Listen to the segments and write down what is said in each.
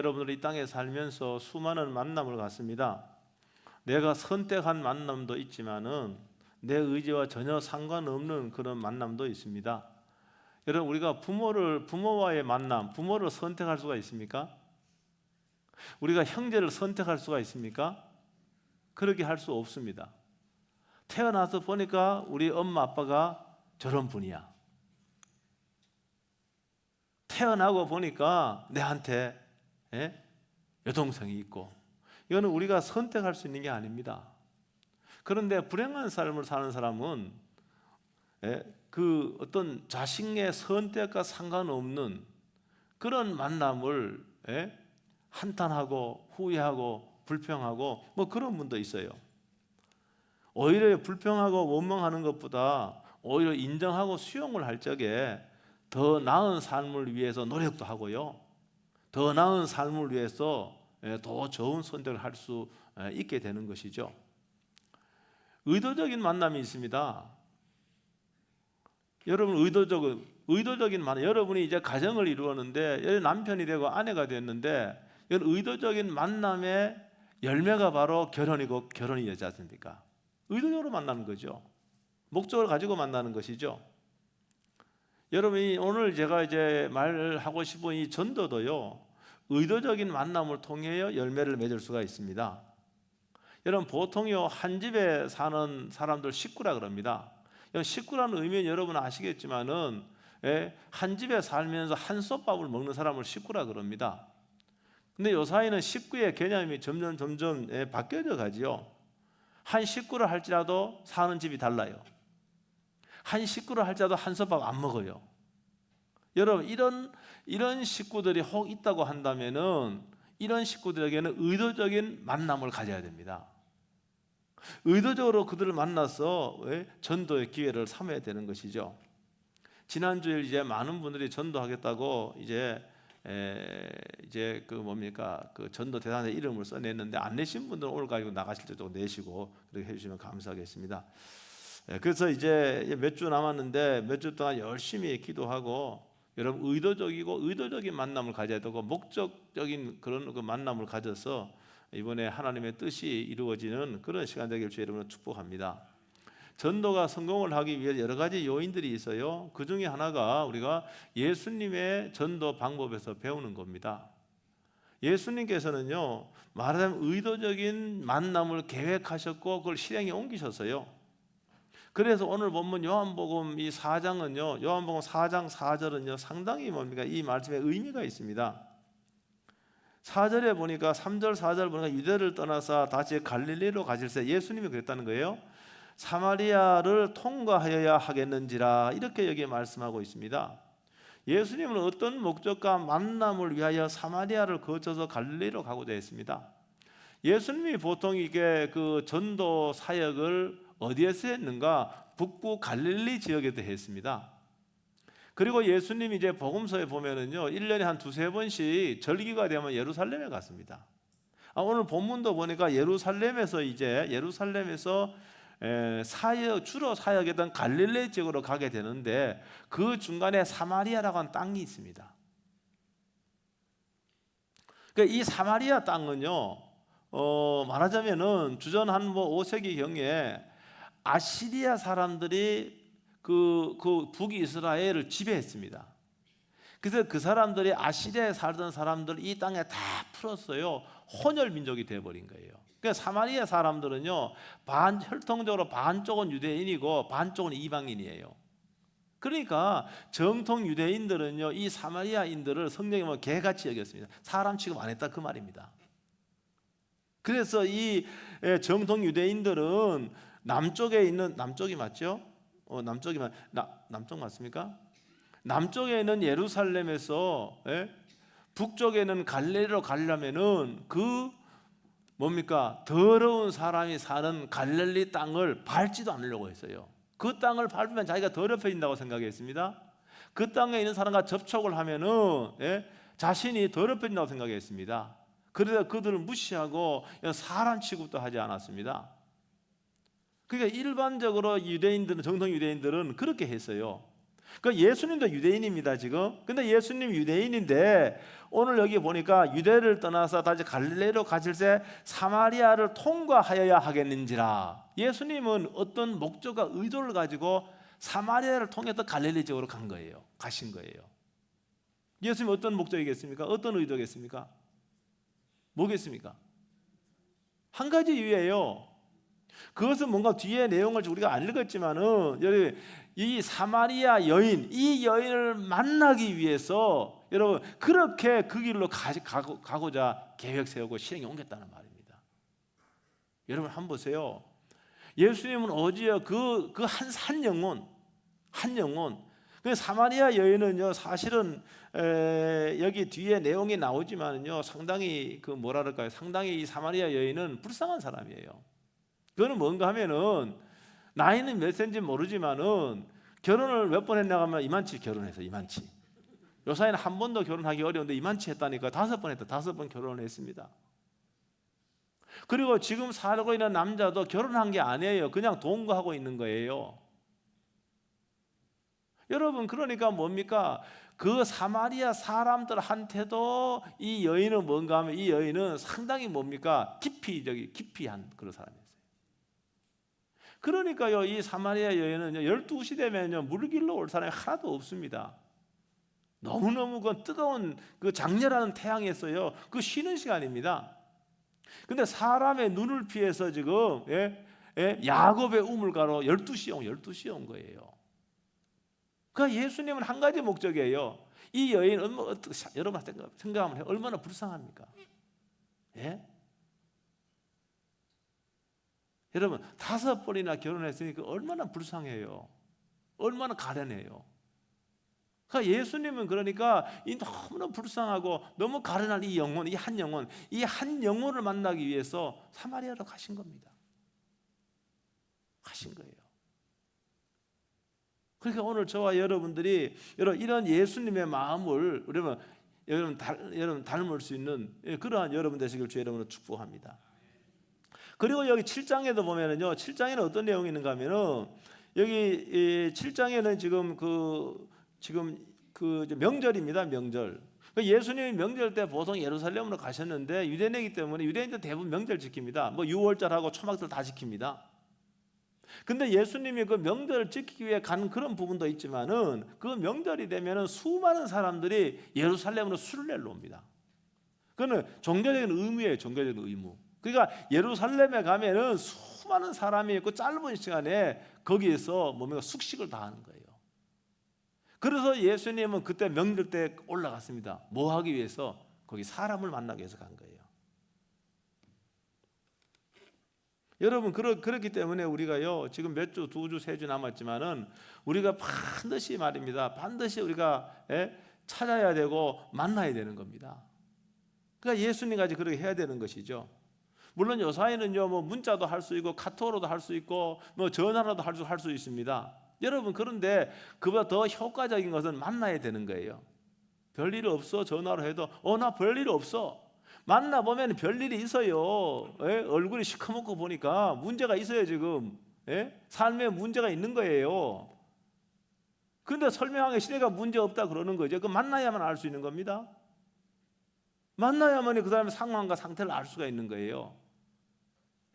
여러분들이 이 땅에 살면서 수많은 만남을 갖습니다. 내가 선택한 만남도 있지만은 내 의지와 전혀 상관없는 그런 만남도 있습니다. 여러분, 우리가 부모와의 만남, 부모를 선택할 수가 있습니까? 우리가 형제를 선택할 수가 있습니까? 그렇게 할 수 없습니다. 태어나서 보니까 우리 엄마 아빠가 저런 분이야. 태어나고 보니까 내한테 여동생이 있고, 이거는 우리가 선택할 수 있는 게 아닙니다. 그런데 불행한 삶을 사는 사람은 그 어떤 자신의 선택과 상관없는 그런 만남을 한탄하고 후회하고 불평하고 뭐 그런 분도 있어요. 오히려 불평하고 원망하는 것보다 오히려 인정하고 수용을 할 적에 더 나은 삶을 위해서 노력도 하고요, 더 나은 삶을 위해서 더 좋은 선택을 할 수 있게 되는 것이죠. 의도적인 만남이 있습니다. 여러분, 의도적인 만남, 여러분이 이제 가정을 이루었는데 남편이 되고 아내가 됐는데, 이런 의도적인 만남의 열매가 바로 결혼이고 결혼이지 않습니까? 의도적으로 만나는 거죠. 목적을 가지고 만나는 것이죠. 여러분이 오늘 제가 이제 말하고 싶은 이 전도도요, 의도적인 만남을 통해 열매를 맺을 수가 있습니다. 여러분, 보통요 한 집에 사는 사람들 식구라 그럽니다. 식구라는 의미는 여러분 아시겠지만은 한 집에 살면서 한솥밥을 먹는 사람을 식구라 그럽니다. 근데 요사이는 식구의 개념이 점점 바뀌어져 가지요. 한 식구를 할지라도 사는 집이 달라요. 한 식구를 할지라도 한솥밥 안 먹어요. 여러분, 이런 식구들이 혹 있다고 한다면은 이런 식구들에게는 의도적인 만남을 가져야 됩니다. 의도적으로 그들을 만나서 전도의 기회를 삼아야 되는 것이죠. 지난주에 이제 많은 분들이 전도하겠다고 이제 그 전도 대상자 이름을 써냈는데, 안 내신 분들은 오늘 가지고 나가실 때 좀 내시고 그렇게 해주시면 감사하겠습니다. 그래서 이제 몇 주 남았는데 몇 주 동안 열심히 기도하고, 여러분, 의도적인 만남을 가져야 되고 목적적인 그런 그 만남을 가져서 이번에 하나님의 뜻이 이루어지는 그런 시간 되길 주 여러분을 축복합니다. 전도가 성공을 하기 위해 여러 가지 요인들이 있어요. 그 중에 하나가 우리가 예수님의 전도 방법에서 배우는 겁니다. 예수님께서는요, 말하자면 의도적인 만남을 계획하셨고 그걸 실행에 옮기셨어요. 그래서 오늘 본문 요한복음 이 4장은요, 요한복음 4장 4절은요 상당히 뭡니까? 이 말씀에 의미가 있습니다. 4절에 보니까 3절 4절 보니까 유대를 떠나서 다시 갈릴리로 가실새, 예수님이 그랬다는 거예요. 사마리아를 통과하여야 하겠는지라, 이렇게 여기에 말씀하고 있습니다. 예수님은 어떤 목적과 만남을 위하여 사마리아를 거쳐서 갈릴리로 가고자 했습니다. 예수님이 보통 이게 그 전도 사역을 어디에서 했는가? 북부 갈릴리 지역에서 했습니다. 그리고 예수님이 이제 복음서에 보면은요, 1년에 한 두세 번씩 절기가 되면 예루살렘에 갔습니다. 오늘 본문도 보니까 예루살렘에서 주로 사역했던 갈릴리 지역으로 가게 되는데, 그 중간에 사마리아라고 하는 땅이 있습니다. 그러니까 이 사마리아 땅은요, 말하자면은 주전 한 5세기 경에 아시리아 사람들이 그 북이스라엘을 지배했습니다. 그래서 그 사람들이 아시리아에 살던 사람들 이 땅에 다 풀었어요. 혼혈 민족이 되어버린 거예요. 그러니까 사마리아 사람들은요, 혈통적으로 반쪽은 유대인이고 반쪽은 이방인이에요. 그러니까 정통 유대인들은요, 이 사마리아인들을 성경에 보면 개같이 여겼습니다. 사람 취급 안 했다, 그 말입니다. 그래서 이 정통 유대인들은 남쪽에 있는, 남쪽이 맞죠? 남쪽 맞습니까? 남쪽에 있는 예루살렘에서 북쪽에는 갈릴리로 가려면은 더러운 사람이 사는 갈릴리 땅을 밟지도 않으려고 했어요. 그 땅을 밟으면 자기가 더럽혀진다고 생각했습니다. 그 땅에 있는 사람과 접촉을 하면은 자신이 더럽혀진다고 생각했습니다. 그래서 그들을 무시하고 사람 취급도 하지 않았습니다. 그러니까 일반적으로 정통 유대인들은 그렇게 했어요. 그 예수님도 유대인입니다 지금. 근데 예수님 유대인인데 오늘 여기 보니까 유대를 떠나서 다시 갈릴리로 가실새 사마리아를 통과하여야 하겠는지라. 예수님은 어떤 목적과 의도를 가지고 사마리아를 통해서 갈릴리 쪽으로 간 거예요. 가신 거예요. 예수님 어떤 목적이겠습니까? 어떤 의도겠습니까? 뭐겠습니까? 한 가지 이유예요. 그것은 뭔가 뒤에 내용을 우리가 안 읽었지만은 여러분 이 사마리아 여인, 이 여인을 만나기 위해서 여러분 그렇게 그 길로 가고자 계획 세우고 실행에 옮겼다는 말입니다. 여러분 한번 보세요. 예수님은 어디에 한 영혼 그 사마리아 여인은요 사실은 여기 뒤에 내용이 나오지만은요 상당히 그 뭐라 그럴까요? 상당히 이 사마리아 여인은 불쌍한 사람이에요. 그거는 뭔가 하면은 나이는 몇 세인지 모르지만은 결혼을 몇 번 했나 하면 이만치 결혼해서 이만치. 요사이는 한 번도 결혼하기 어려운데 이만치 했다니까 5번 했다. 5번 결혼을 했습니다. 그리고 지금 살고 있는 남자도 결혼한 게 아니에요. 그냥 동거하고 있는 거예요. 여러분 그러니까 뭡니까? 그 사마리아 사람들한테도 이 여인은 뭔가 하면 이 여인은 상당히 뭡니까? 기피한 그런 사람이었어요. 그러니까요 이 사마리아 여인은 12시 되면요 물을 길러 올 사람이 하나도 없습니다. 너무너무 그 뜨거운 그 장렬하는 태양에서요 그 쉬는 시간입니다. 근데 사람의 눈을 피해서 지금 야곱의 우물가로 12시에 온 거예요. 그러니까 예수님은 한 가지 목적이에요. 이 여인 여러분 생각하면 해요. 얼마나 불쌍합니까? 예? 여러분 5번이나 결혼했으니까 얼마나 불쌍해요. 얼마나 가련해요. 그러니까 예수님은 그러니까 이 너무나 불쌍하고 너무 가련한 이 영혼, 이 한 영혼을 만나기 위해서 사마리아로 가신 겁니다. 가신 거예요. 그러니까 오늘 저와 여러분들이 이런 예수님의 마음을 여러분 닮을 수 있는 그러한 여러분 되시길 주 여러분으로 축복합니다. 그리고 여기 7장에도 보면은요, 7장에는 어떤 내용이 있는가 하면은 여기 7장에는 지금 그 명절입니다. 명절. 예수님이 명절 때 보통 예루살렘으로 가셨는데 유대인이기 때문에 유대인들 대부분 명절 지킵니다. 뭐 유월절하고 초막절 다 지킵니다. 근데 예수님이 그 명절을 지키기 위해 가는 그런 부분도 있지만은 그 명절이 되면은 수많은 사람들이 예루살렘으로 순례를 옵니다. 그거는 종교적인 의무예요. 종교적인 의무. 그러니까 예루살렘에 가면은 수많은 사람이 있고 짧은 시간에 거기에서 숙식을 다 하는 거예요. 그래서 예수님은 그때 명절 때 올라갔습니다. 뭐 하기 위해서? 거기 사람을 만나기 위해서 간 거예요. 여러분 그렇기 때문에 우리가요 지금 몇 주, 2주, 3주 남았지만은 우리가 반드시 말입니다. 반드시 우리가 찾아야 되고 만나야 되는 겁니다. 그러니까 예수님까지 그렇게 해야 되는 것이죠. 물론 요사이는요 뭐 문자도 할 수 있고 카톡으로도 할 수 있고 뭐 전화로도 할 수 있습니다. 여러분 그런데 그보다 더 효과적인 것은 만나야 되는 거예요. 별일 없어 전화로 해도 나 별일 없어. 만나보면 별일이 있어요. 얼굴이 시커멓고 보니까 문제가 있어요 지금. 삶에 문제가 있는 거예요. 그런데 설명하기 시대가 문제 없다 그러는 거죠. 그 만나야만 알 수 있는 겁니다. 만나야만 그 사람의 상황과 상태를 알 수가 있는 거예요.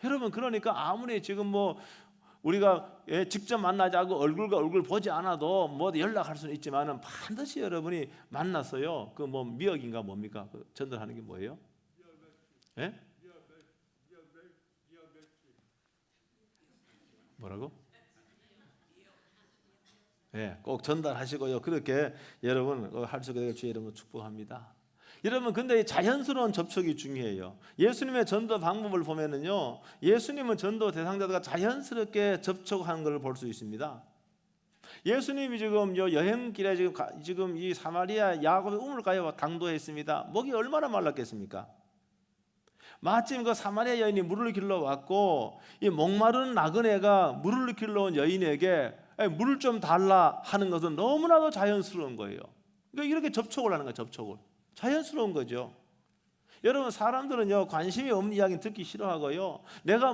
여러분 그러니까 아무리 지금 뭐 우리가 직접 만나지 않고 얼굴과 얼굴 보지 않아도 뭐 연락할 수는 있지만은 반드시 여러분이 만났어요. 그 뭐 미역인가 뭡니까? 그 전달하는 게 뭐예요? 예? 뭐라고? 꼭 전달하시고요. 그렇게 여러분 할 수 있게 주의 이름으로 축복합니다. 여러분 근데 자연스러운 접촉이 중요해요. 예수님의 전도 방법을 보면은요, 예수님은 전도 대상자들과 자연스럽게 접촉하는 걸 볼 수 있습니다. 예수님이 지금 여행길에 지금 이 사마리아 야곱의 우물가에 당도했습니다. 목이 얼마나 말랐겠습니까? 마침 그 사마리아 여인이 물을 길러 왔고 이 목마른 나그네가 물을 길러 온 여인에게 물을 좀 달라 하는 것은 너무나도 자연스러운 거예요. 그러니까 이렇게 접촉을 하는 거예요. 접촉을. 자연스러운 거죠. 여러분 사람들은요 관심이 없는 이야기 듣기 싫어하고요. 내가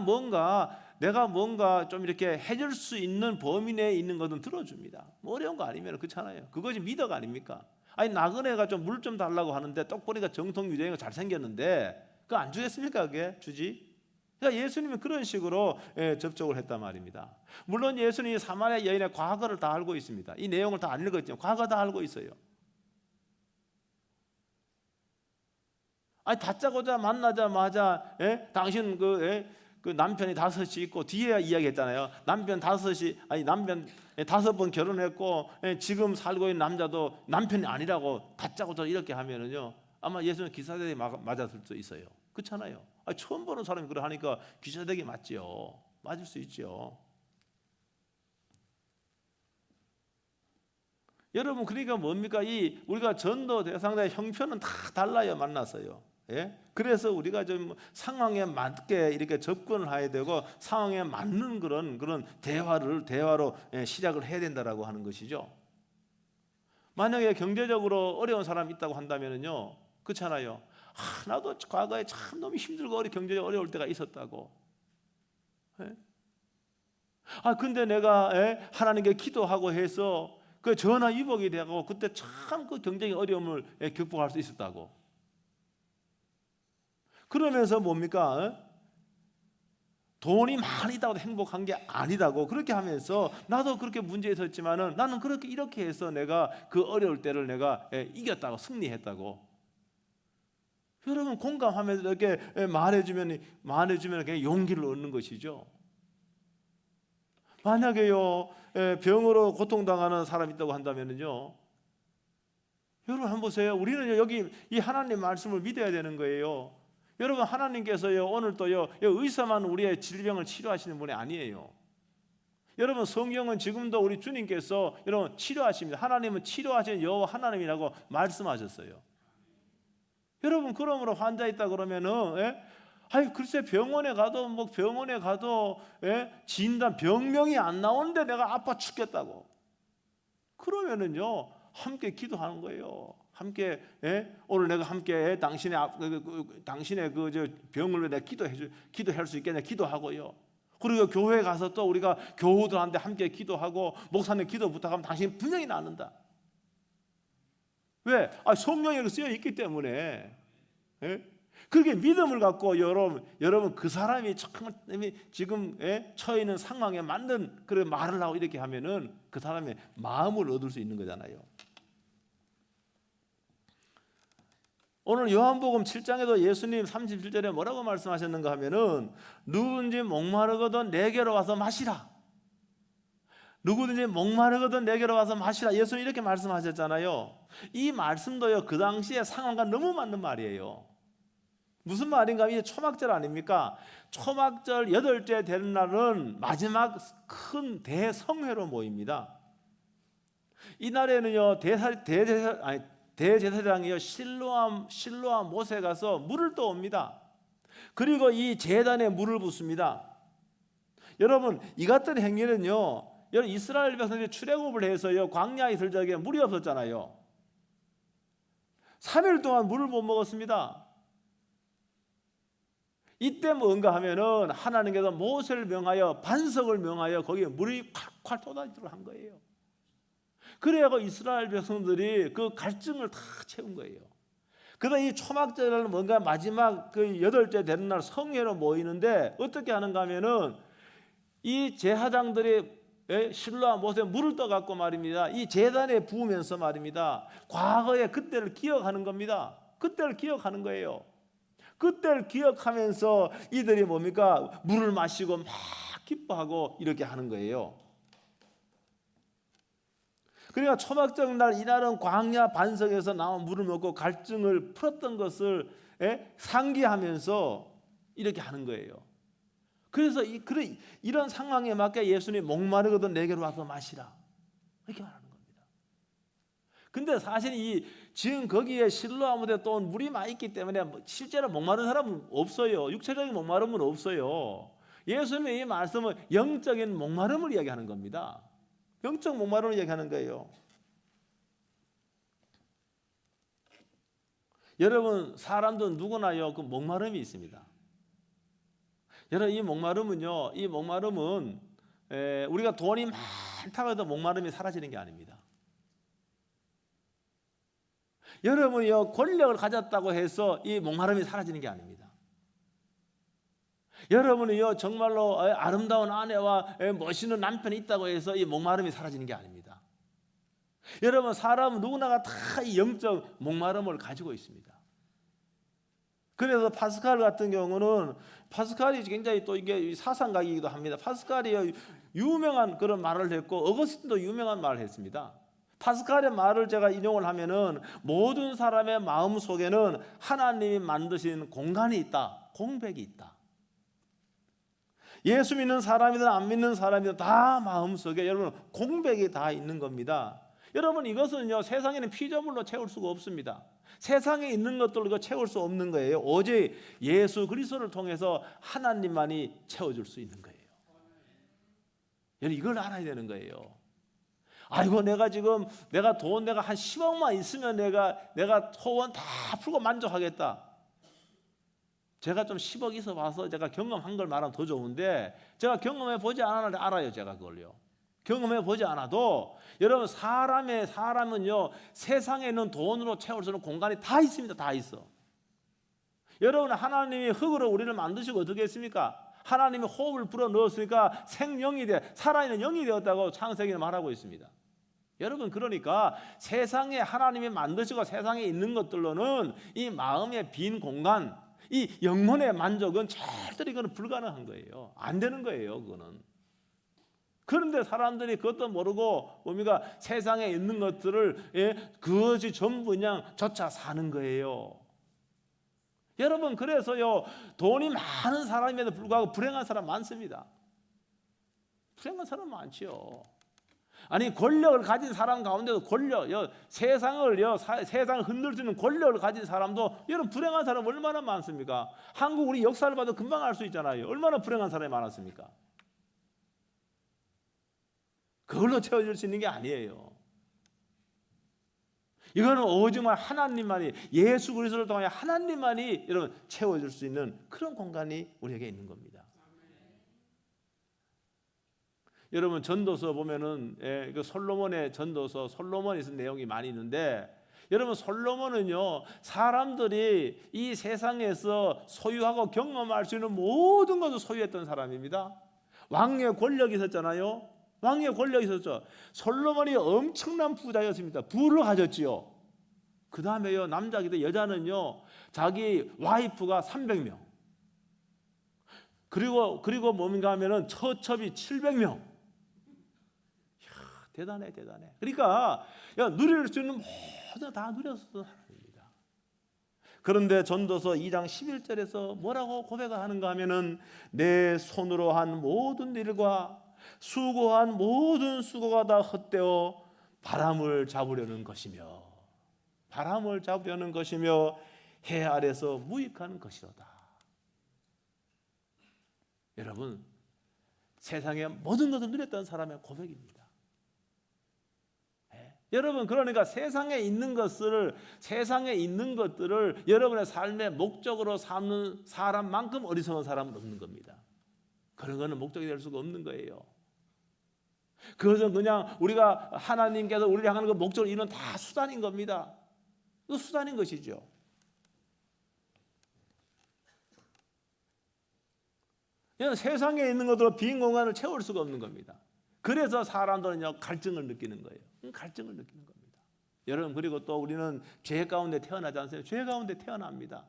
내가 뭔가 좀 이렇게 해줄 수 있는 범위 내에 있는 것은 들어줍니다. 뭐 어려운 거 아니면 그렇잖아요. 그것이 미덕 아닙니까? 아니 나그네가 좀 물 좀 달라고 하는데 똑 보니까 정통 유대인이 잘생겼는데 그거 안 주겠습니까? 그게 주지? 그러니까 예수님은 그런 식으로 접촉을 했단 말입니다. 물론 예수님이 사마리아 여인의 과거를 다 알고 있습니다. 이 내용을 다 안 읽었지만 과거 다 알고 있어요. 아니 다짜고짜 만나자마자 당신 그 남편이 5이 있고 뒤에 이야기했잖아요. 남편 5번 결혼했고 지금 살고 있는 남자도 남편이 아니라고 다짜고짜 이렇게 하면은요 아마 예수는 기사대에 맞았을 수 있어요. 그렇잖아요. 처음 보는 사람이 그래 하니까 기사대에 맞지요. 맞을 수 있죠. 여러분 그러니까 뭡니까? 이 우리가 전도 대상자의 형편은 다 달라요. 만났어요. 그래서 우리가 좀 상황에 맞게 이렇게 접근을 해야 되고 상황에 맞는 그런 대화로 시작을 해야 된다라고 하는 것이죠. 만약에 경제적으로 어려운 사람이 있다고 한다면요, 그렇잖아요. 나도 과거에 참 너무 힘들고 경제적으로 어려울 때가 있었다고. 근데 내가 하나님께 기도하고 해서 그 전화위복이 되고 그때 참 그 경제의 어려움을 극복할 수 있었다고. 그러면서 뭡니까? 돈이 많이 있다고 행복한 게 아니다고 그렇게 하면서 나도 그렇게 문제 있었지만은 나는 그렇게 이렇게 해서 내가 그 어려울 때를 내가 이겼다고 승리했다고. 여러분 공감하면서 이렇게 말해주면 그냥 용기를 얻는 것이죠. 만약에요 병으로 고통당하는 사람이 있다고 한다면요, 여러분 한번 보세요. 우리는 여기 이 하나님 말씀을 믿어야 되는 거예요. 여러분 하나님께서요 오늘 또요 의사만 우리의 질병을 치료하시는 분이 아니에요. 여러분 성경은 지금도 우리 주님께서 여러분 치료하십니다. 하나님은 치료하시는 여호와 하나님이라고 말씀하셨어요. 여러분 그러므로 환자 있다 그러면은 글쎄 병원에 가도 진단 병명이 안 나오는데 내가 아파 죽겠다고 그러면은요 함께 기도하는 거예요. 함께 오늘 내가 함께 당신의 그 병을 내가 기도할 수 있겠냐 기도하고요. 그리고 교회에 가서 또 우리가 교우들한테 함께 기도하고 목사님 기도 부탁하면 당신 분명히 낫는다. 왜? 성령이 쓰여 있기 때문에. 그렇게 믿음을 갖고 여러분 그 사람이 지금 처해 있는 상황에 맞는 그런 말을 하고 이렇게 하면은 그 사람의 마음을 얻을 수 있는 거잖아요. 오늘 요한복음 7장에도 예수님 37절에 뭐라고 말씀하셨는가 하면은 누구든지 목마르거든 내게로 와서 마시라. 누구든지 목마르거든 내게로 와서 마시라. 예수님 이렇게 말씀하셨잖아요. 이 말씀도요 그 당시의 상황과 너무 맞는 말이에요. 무슨 말인가? 이게 초막절 아닙니까? 초막절 8째 되는 날은 마지막 큰 대성회로 모입니다. 이날에는요 대제사장이요 실로암 못에 가서 물을 떠옵니다. 그리고 이 제단에 물을 붓습니다. 여러분 이 같은 행위는요 여러분 이스라엘 백성들이 출애굽을 해서요 광야에 있을 적에 물이 없었잖아요. 3일 동안 물을 못 먹었습니다. 이때 뭔가 하면은 하나님께서 모세를 명하여 반석을 명하여 거기에 물이 콸콸 쏟아지도록 한 거예요. 그래야 이스라엘 백성들이 그 갈증을 다 채운 거예요. 그래서 이 초막절은 뭔가 마지막 그 8째 되는 날 성회로 모이는데 어떻게 하는가 하면은 이 제사장들이 실로암 못에 물을 떠갖고 말입니다. 이 제단에 부으면서 말입니다. 과거의 그때를 기억하는 겁니다. 그때를 기억하는 거예요. 그때를 기억하면서 이들이 뭡니까? 물을 마시고 막 기뻐하고 이렇게 하는 거예요. 그러니까 초막절 날 이날은 광야 반석에서 나온 물을 먹고 갈증을 풀었던 것을 상기하면서 이렇게 하는 거예요. 그래서 이런 상황에 맞게 예수님이 목마르거든 내게로 와서 마시라 이렇게 말하는 겁니다. 근데 사실 지금 거기에 실로암에 또 물이 많이 있기 때문에 실제로 목마른 사람은 없어요. 육체적인 목마름은 없어요. 예수님의 이 말씀은 영적인 목마름을 이야기하는 겁니다. 영적 목마름을 이야기하는 거예요. 여러분 사람도 누구나요 그 목마름이 있습니다. 여러분, 이 목마름은요, 이 목마름은 우리가 돈이 많다고 해도 목마름이 사라지는 게 아닙니다. 여러분이요, 권력을 가졌다고 해서 이 목마름이 사라지는 게 아닙니다. 여러분이요, 정말로 아름다운 아내와 멋있는 남편이 있다고 해서 이 목마름이 사라지는 게 아닙니다. 여러분, 사람은 누구나가 다 이 영적 목마름을 가지고 있습니다. 그래서 파스칼 같은 경우는, 파스칼이 굉장히 또 이게 사상가이기도 합니다. 파스칼이 유명한 그런 말을 했고, 어거스틴도 유명한 말을 했습니다. 파스칼의 말을 제가 인용을 하면은, 모든 사람의 마음 속에는 하나님이 만드신 공간이 있다, 공백이 있다. 예수 믿는 사람이든 안 믿는 사람이든 다 마음 속에 여러분 공백이 다 있는 겁니다. 여러분, 이것은요, 세상에는 피조물로 채울 수가 없습니다. 세상에 있는 것들로 채울 수 없는 거예요. 오직 예수 그리스도를 통해서 하나님만이 채워줄 수 있는 거예요. 여러분, 이걸 알아야 되는 거예요. 아이고, 내가 지금 내가 한 10억만 있으면 내가 소원 다 풀고 만족하겠다. 제가 좀 10억 있어 봐서 제가 경험한 걸 말하면 더 좋은데, 제가 경험해 보지 않아도 알아요. 제가 그걸요. 경험해 보지 않아도 여러분, 사람은요, 세상에 있는 돈으로 채울 수 있는 공간이 다 있습니다. 다 있어. 여러분, 하나님이 흙으로 우리를 만드시고 어떻게 했습니까? 하나님이 호흡을 불어 넣었으니까 생명이 살아있는 영이 되었다고 창세기는 말하고 있습니다. 여러분, 그러니까 세상에 하나님이 만드시고 세상에 있는 것들로는 이 마음의 빈 공간, 이 영혼의 만족은 절대로 이거는 불가능한 거예요. 안 되는 거예요, 그거는. 그런데 사람들이 그것도 모르고 뭡니까? 세상에 있는 것들을 그것이 전부 그냥 쫓아 사는 거예요. 여러분, 그래서요, 돈이 많은 사람에도 불구하고 불행한 사람 많습니다. 불행한 사람 많지요. 아니, 권력을 가진 사람 가운데도 세상을 흔들 수 있는 권력을 가진 사람도 여러분 불행한 사람 얼마나 많습니까? 한국 우리 역사를 봐도 금방 알 수 있잖아요. 얼마나 불행한 사람이 많았습니까? 그걸로 채워줄 수 있는 게 아니에요. 이거는 오직 하나님만이, 예수 그리스도를 통해 하나님만이 여러분 채워줄 수 있는 그런 공간이 우리에게 있는 겁니다. 여러분, 전도서 보면은 그 솔로몬의 전도서, 솔로몬이 쓴 내용이 많이 있는데, 여러분, 솔로몬은요, 사람들이 이 세상에서 소유하고 경험할 수 있는 모든 것을 소유했던 사람입니다. 왕의 권력이 있었잖아요. 왕의 권력이 있었죠. 솔로몬이 엄청난 부자였습니다. 부를 가졌지요. 그 다음에요, 남자기도 여자는요, 자기 와이프가 300명. 그리고 뭔가 하면은 처첩이 700명. 이야, 대단해. 그러니까 누릴 수 있는 모든 다 누렸었던 사람입니다. 그런데 전도서 2장 11절에서 뭐라고 고백을 하는가 하면은, 내 손으로 한 모든 일과 수고한 모든 수고가 다 헛되어 바람을 잡으려는 것이며 해 아래서 무익한 것이로다. 여러분, 세상의 모든 것을 누렸던 사람의 고백입니다. 여러분, 그러니까 세상에 있는 것들을 여러분의 삶의 목적으로 삼는 사람만큼 어리석은 사람은 없는 겁니다. 그런 거는 목적이 될 수가 없는 거예요. 그것은 그냥 우리가 하나님께서 우리를 향하는 그 목적을 이루는 다 수단인 겁니다. 그 수단인 것이죠. 세상에 있는 것으로 빈 공간을 채울 수가 없는 겁니다. 그래서 사람들은요, 갈증을 느끼는 거예요. 갈증을 느끼는 겁니다. 여러분, 그리고 또 우리는 죄 가운데 태어나지 않습니까? 죄 가운데 태어납니다.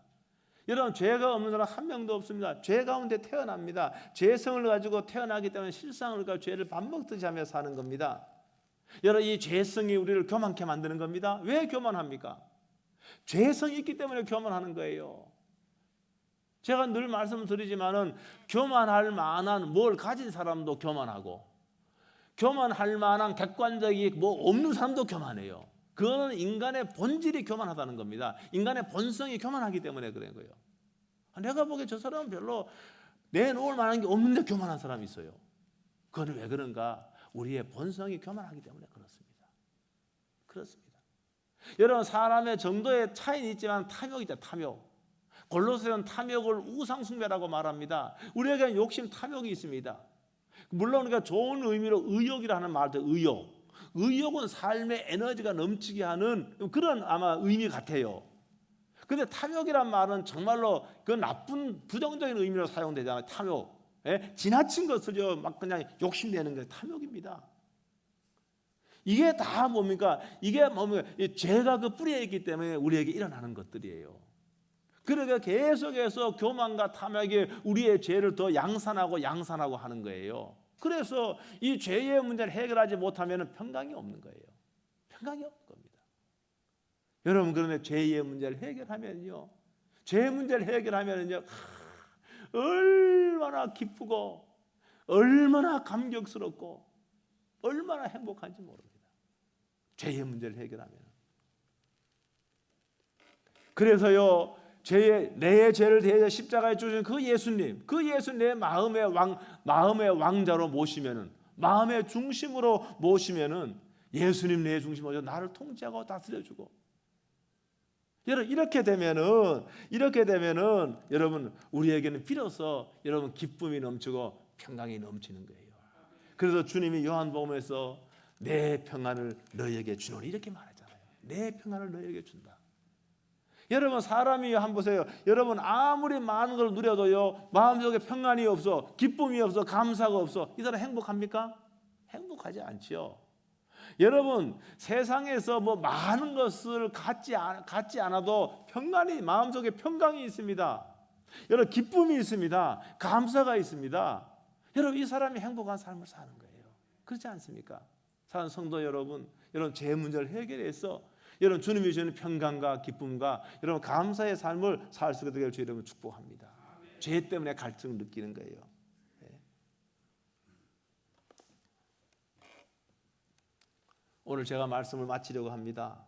여러분, 죄가 없는 사람 한 명도 없습니다. 죄 가운데 태어납니다. 죄성을 가지고 태어나기 때문에 실상을 가지고 죄를 밥 먹듯이 하며 사는 겁니다. 여러분, 이 죄성이 우리를 교만케 만드는 겁니다. 왜 교만합니까? 죄성이 있기 때문에 교만하는 거예요. 제가 늘 말씀드리지만은, 교만할 만한 뭘 가진 사람도 교만하고, 교만할 만한 객관적이 없는 사람도 교만해요. 그거는 인간의 본질이 교만하다는 겁니다. 인간의 본성이 교만하기 때문에 그런 거예요. 내가 보기에 저 사람은 별로 내놓을 만한 게 없는데 교만한 사람이 있어요. 그건 왜 그런가? 우리의 본성이 교만하기 때문에 그렇습니다. 여러분, 사람의 정도의 차이는 있지만 탐욕이죠, 탐욕. 골로새는 탐욕을 우상숭배라고 말합니다. 우리에게 욕심, 탐욕이 있습니다. 물론 우리가 좋은 의미로 의욕이라 하는 말도 의욕. 의욕은 삶의 에너지가 넘치게 하는 그런 아마 의미 같아요. 근데 탐욕이란 말은 정말로 그 나쁜 부정적인 의미로 사용되잖아요. 탐욕. 예? 지나친 것을요 막 그냥 욕심내는 게 탐욕입니다. 이게 다 뭡니까? 이게 뭡니까? 죄가 그 뿌리에 있기 때문에 우리에게 일어나는 것들이에요. 그러니까 계속해서 교만과 탐욕이 우리의 죄를 더 양산하고 하는 거예요. 그래서 이 죄의 문제를 해결하지 못하면 평강이 없는 거예요. 평강이 없는 겁니다. 여러분, 그런데 죄의 문제를 해결하면요, 죄의 문제를 해결하면요, 얼마나 기쁘고 얼마나 감격스럽고 얼마나 행복한지 모릅니다. 죄의 문제를 해결하면. 그래서요, 내 죄를 대해 십자가에 주신 그 예수님 내 마음의 왕자로 모시면은, 마음의 중심으로 모시면은 예수님 내 중심으로 나를 통치하고 다스려주고, 여러분 이렇게 되면은 여러분 우리에게는 비로소 여러분 기쁨이 넘치고 평강이 넘치는 거예요. 그래서 주님이 요한복음에서 내 평안을 너희에게 주노니 이렇게 말하잖아요. 내 평안을 너희에게 준다. 여러분, 사람이 한번 보세요. 여러분 아무리 많은 걸 누려도요 마음속에 평안이 없어, 기쁨이 없어, 감사가 없어, 이 사람 행복합니까? 행복하지 않지요. 여러분, 세상에서 뭐 많은 것을 갖지 않아도 평안이, 마음속에 평강이 있습니다. 여러분, 기쁨이 있습니다. 감사가 있습니다. 여러분, 이 사람이 행복한 삶을 사는 거예요. 그렇지 않습니까? 사는 성도 여러분, 죄 문제를 해결해서 여러분 주님이 주시는 평강과 기쁨과 여러분 감사의 삶을 살 수 있게 되길 주 여러분 축복합니다. 죄 때문에 갈증을 느끼는 거예요. 네. 오늘 제가 말씀을 마치려고 합니다.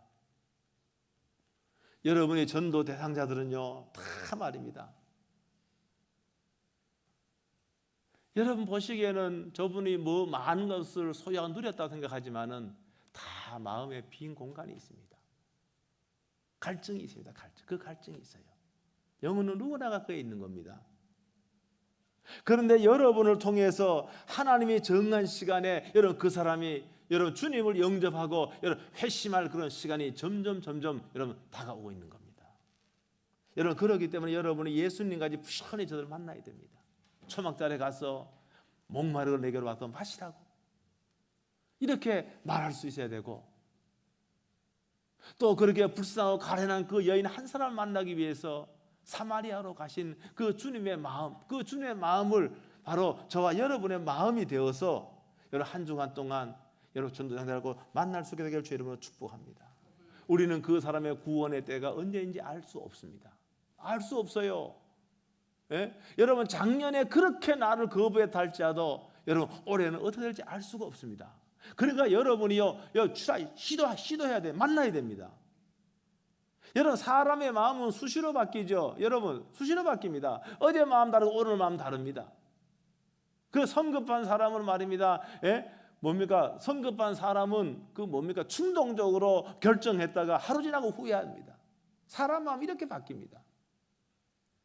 여러분의 전도 대상자들은요 다 말입니다. 여러분 보시기에는 저분이 뭐 많은 것을 소유하고 누렸다고 생각하지만은 다 마음에 빈 공간이 있습니다. 갈증이 있습니다. 그 갈증이 있어요. 영혼은 누구나 갖고 있는 겁니다. 그런데 여러분을 통해서 하나님이 정한 시간에 여러분 그 사람이 여러분 주님을 영접하고 여러분 회심할 그런 시간이 점점 여러분 다가오고 있는 겁니다. 여러분, 그렇기 때문에 여러분이 예수님까지 부지런히 저들을 만나야 됩니다. 초막달에 가서 목마르고 내게로 와서 마시라고 이렇게 말할 수 있어야 되고, 또 그렇게 불쌍하고 가련한 그 여인 한 사람을 만나기 위해서 사마리아로 가신 그 주님의 마음, 그 주님의 마음을 바로 저와 여러분의 마음이 되어서 여러분 한 주간 동안 여러분 전도자들하고 만날 수 있게 되기를 주 이름으로 축복합니다. 우리는 그 사람의 구원의 때가 언제인지 알 수 없습니다. 알 수 없어요. 예? 여러분 작년에 그렇게 나를 거부했다 할지라도 여러분 올해는 어떻게 될지 알 수가 없습니다. 그러니까 여러분이요 시도해야 돼. 만나야 됩니다. 여러분 사람의 마음은 수시로 바뀌죠. 여러분 수시로 바뀝니다. 어제 마음 다르고 오늘 마음 다릅니다. 그 성급한 사람은 말입니다. 예? 뭡니까? 성급한 사람은 그 뭡니까? 충동적으로 결정했다가 하루 지나고 후회합니다. 사람 마음이 이렇게 바뀝니다.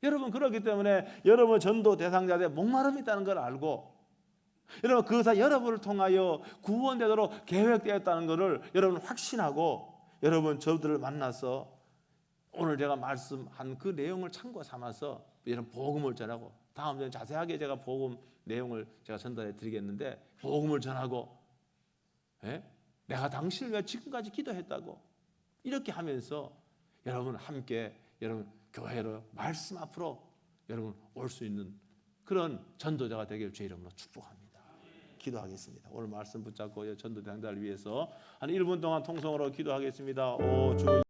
여러분 그렇기 때문에 여러분 전도 대상자들의 목마름이 있다는 걸 알고, 여러분 그것이 여러분을 통하여 구원되도록 계획되었다는 것을 여러분 확신하고, 여러분 저들을 만나서 오늘 제가 말씀한 그 내용을 참고 삼아서 여러분 복음을 전하고, 다음 주에 자세하게 제가 복음 내용을 제가 전달해 드리겠는데, 복음을 전하고, 예? 내가 당신을 위해 지금까지 기도했다고 이렇게 하면서 여러분 함께 여러분 교회로 말씀 앞으로 여러분 올 수 있는 그런 전도자가 되길 주의 이름으로 축복합니다. 기도하겠습니다. 오늘 말씀 붙잡고 전도 대상자를 위해서 한 1분 동안 통성으로 기도하겠습니다. 오 주